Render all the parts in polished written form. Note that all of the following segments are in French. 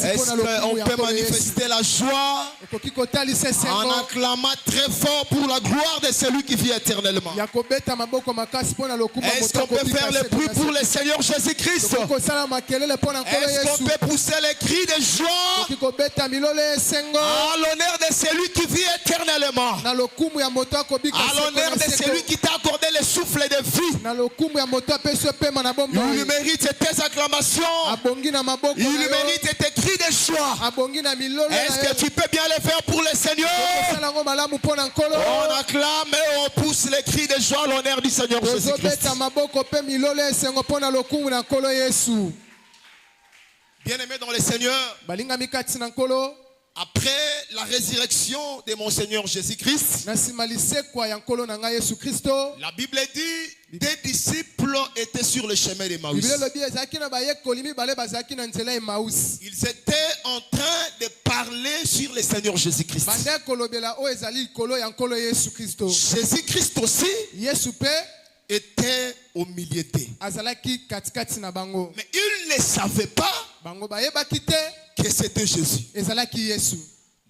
Est-ce qu'on peut manifester la joie en acclamant très fort pour la gloire de celui qui vit éternellement? Est-ce qu'on peut faire le bruit pour le Seigneur Jésus-Christ? Est-ce qu'on peut pousser les cris de joie à l'honneur de celui qui vit éternellement, à l'honneur de celui qui t'a accordé le souffle de vie? Il mérite tes acclamations, il mérite tes cris de joie. Est-ce que tu peux bien le faire pour le Seigneur? On acclame et on pousse les cris de joie à l'honneur du Seigneur Jésus-Christ. Bien-aimé dans le Seigneur, après la résurrection de mon Seigneur Jésus-Christ, la Bible dit des disciples étaient sur le chemin d'Emmaüs. Ils étaient en train de parler sur le Seigneur Jésus-Christ. Jésus-Christ aussi était au milieu d'eux. Mais ils ne savaient pas que c'était Jésus.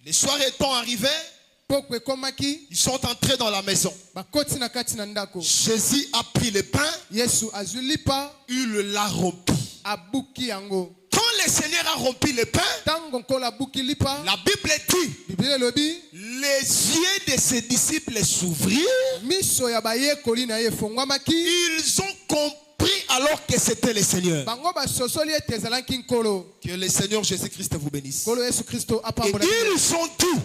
Les soirs étant arrivés, ils sont entrés dans la maison. Jésus a pris le pain, il l'a rompu. Quand le Seigneur a rompu le pain, la Bible dit, les yeux de ses disciples s'ouvrirent. Ils ont compris alors que c'était le Seigneur. Que le Seigneur Jésus-Christ vous bénisse. Et ils ont dit,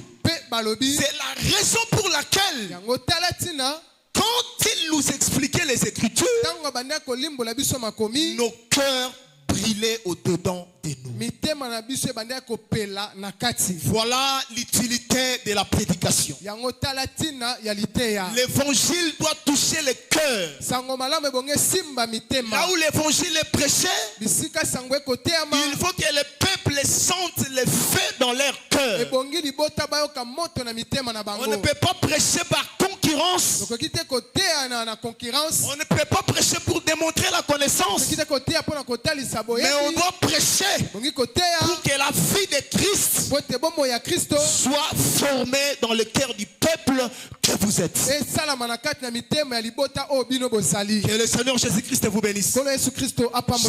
c'est la raison pour laquelle, quand il nous expliquait les Écritures, nos cœurs brillaient au-dedans de nous. Voilà l'utilité de la prédication. L'évangile doit toucher le cœur. Là où l'évangile est prêché, il faut que le peuple sente le feu dans leur cœur. On ne peut pas prêcher par concurrence. On ne peut pas prêcher pour démontrer la connaissance. Mais on doit prêcher pour que la vie de Christ soit formée dans le cœur du peuple que vous êtes. Que le Seigneur Jésus-Christ vous bénisse.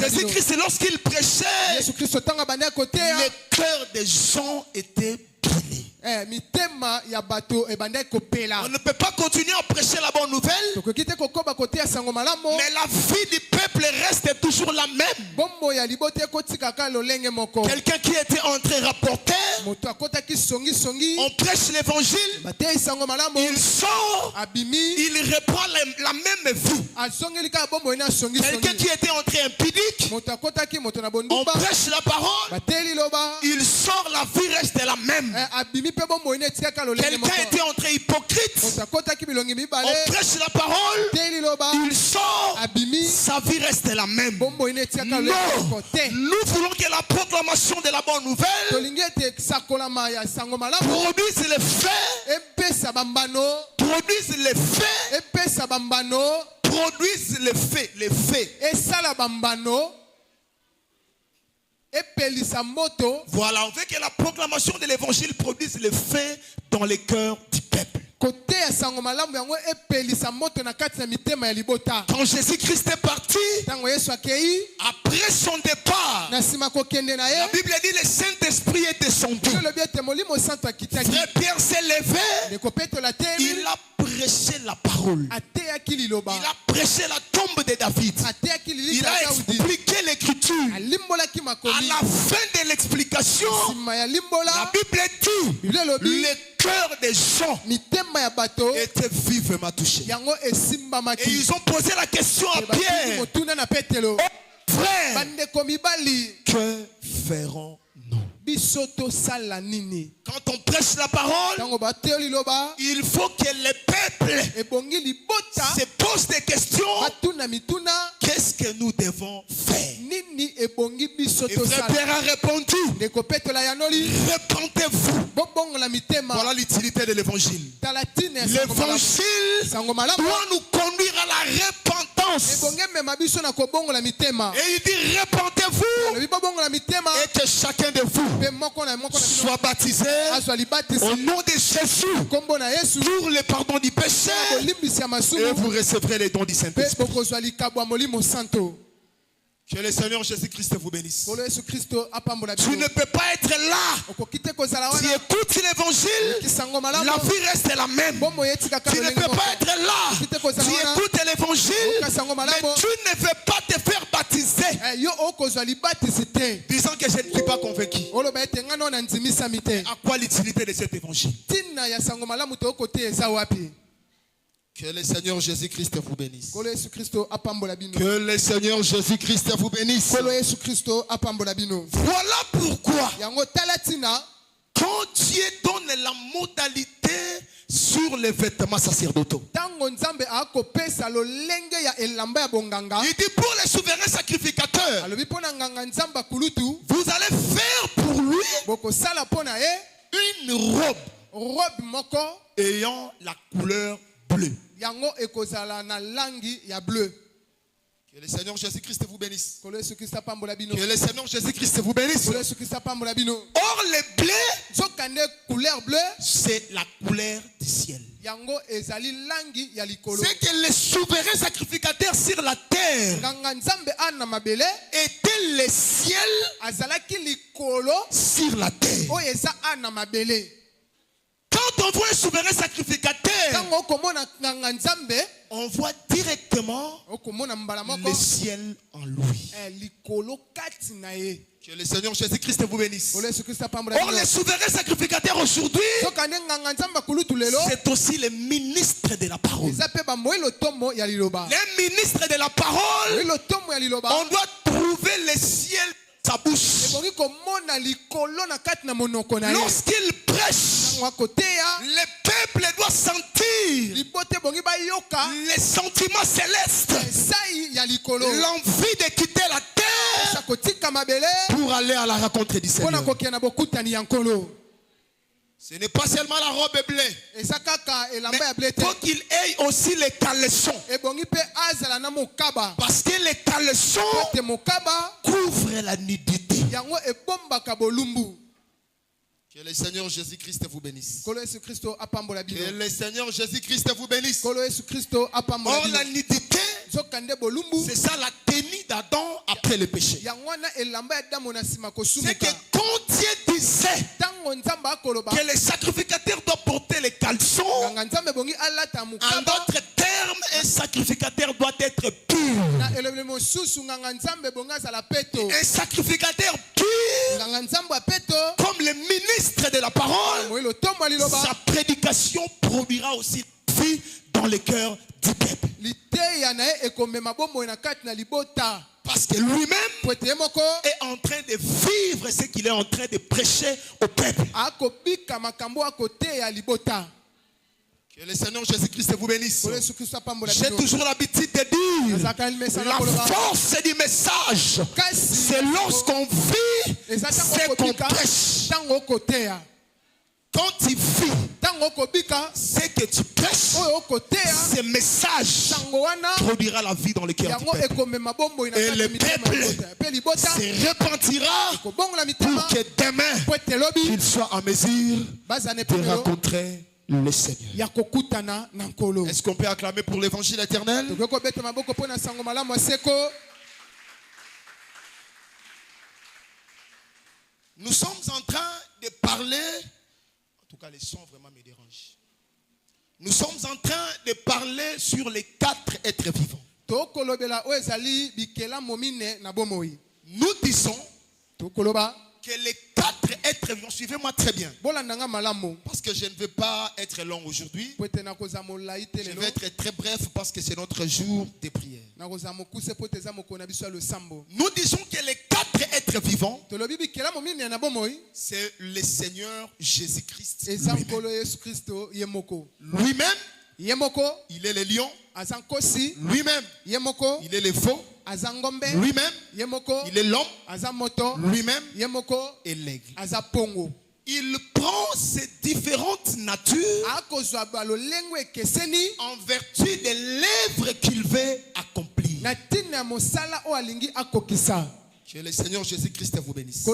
Jésus-Christ, lorsqu'il prêchait, le cœur des gens était brûlé. On ne peut pas continuer à prêcher la bonne nouvelle, mais la vie du peuple reste toujours la même. Quelqu'un qui était entré rapporter, on prêche l'évangile, il sort, il reprend la même vie. Quelqu'un qui était entré impudique, on prêche la parole, il sort, la vie reste la même. Quelqu'un était entré hypocrite, on prêche la parole, il sort, sa vie reste la même. Non, nous voulons que la proclamation de la bonne nouvelle produise le fait, produise le fait, le fait. Voilà, on veut que la proclamation de l'évangile produise le fait dans les cœurs du peuple. Quand Jésus-Christ est parti, après son départ, la Bible dit le Saint-Esprit est descendu. Frère Pierre s'est levé, il a prêché la parole. Il a prêché la tombe de David. Il a expliqué l'écriture. À la fin de l'explication, la Bible dit le cœur des gens était vivement touché. Et ils ont posé la question à Pierre. Oh, frère, que ferons-nous? Quand on prêche la parole, il faut que le peuple se pose des questions. Qu'est-ce que nous devons faire? Et frère Pierre a répondu, repentez-vous. Voilà l'utilité de l'évangile. L'évangile doit nous conduire à la repentance. repentance. Et il dit repentez-vous et que chacun de vous soit baptisé au nom de Jésus pour le pardon du péché et vous recevrez les dons du Saint-Esprit. Que le Seigneur Jésus-Christ vous bénisse. Tu ne peux pas être là. Tu écoutes l'évangile, la vie reste la même. Tu ne peux pas être là. Tu écoutes l'évangile, mais tu ne veux pas te faire baptiser. Disant que je ne suis pas convaincu. À quoi l'utilité de cet évangile? Que le Seigneur Jésus-Christ vous bénisse. Que le Seigneur Jésus-Christ vous bénisse. Voilà pourquoi, quand Dieu donne la modalité sur les vêtements sacerdotaux, il dit pour les souverains sacrificateurs, vous allez faire pour lui une robe ayant la couleur bleue. Que le Seigneur Jésus-Christ vous bénisse. Que le Seigneur Jésus-Christ vous bénisse. Or, le bleu, c'est la couleur du ciel. C'est que les souverains sacrificateurs sur la terre étaient le ciel sur la terre. Quand on voit un souverain sacrificateur, on voit directement le ciel en lui. Que le Seigneur Jésus-Christ vous bénisse. Or, les souverains sacrificateurs aujourd'hui, c'est aussi les ministres de la parole. Les ministres de la parole, on doit trouver le ciel dans sa bouche. Lorsqu'il prêche, le peuple doit sentir les sentiments célestes, l'envie de quitter la terre pour aller à la rencontre du Seigneur. Ce n'est pas seulement la robe bleue, mais il faut qu'il ait aussi les caleçons. Parce que les caleçons couvrent la nudité. Que le Seigneur Jésus-Christ vous bénisse. Que le Seigneur Jésus-Christ vous bénisse. Or, la nudité, c'est ça la tenue d'Adam après le péché. C'est que quand Dieu disait que les sacrificateurs doivent porter les caleçons, en d'autres termes, un sacrificateur doit être pur. Un sacrificateur pur, comme le ministre de la parole, sa prédication produira aussi vie dans le cœur du peuple. Parce que lui-même est en train de vivre ce qu'il est en train de prêcher au peuple. Que le Seigneur Jésus-Christ vous bénisse. J'ai toujours l'habitude de dire, la force du message, c'est lorsqu'on vit ce qu'on prêche. Quand tu vis ce que tu prêches, ce message produira la vie dans le cœur du peuple. Et le peuple se repentira pour que demain, il soit en mesure de rencontrer le Seigneur. Est-ce qu'on peut acclamer pour l'évangile éternel? Nous sommes en train de parler, en tout cas les sons vraiment me dérangent. Nous sommes en train de parler sur les 4 êtres vivants. Nous disons que les 4 êtres vivants, suivez-moi très bien. Parce que je ne veux pas être long aujourd'hui. Je vais être très bref parce que c'est notre jour de prière. Nous disons que les 4 êtres vivants, c'est le Seigneur Jésus-Christ lui-même. Il est le lion. Lui-même, il est le veau. Lui-même, il est l'homme. Lui-même, et l'aigle. Il prend ces différentes natures en vertu des l'œuvre qu'il veut accomplir. Que le Seigneur Jésus-Christ vous bénisse.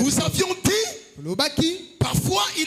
Nous avions dit, parfois il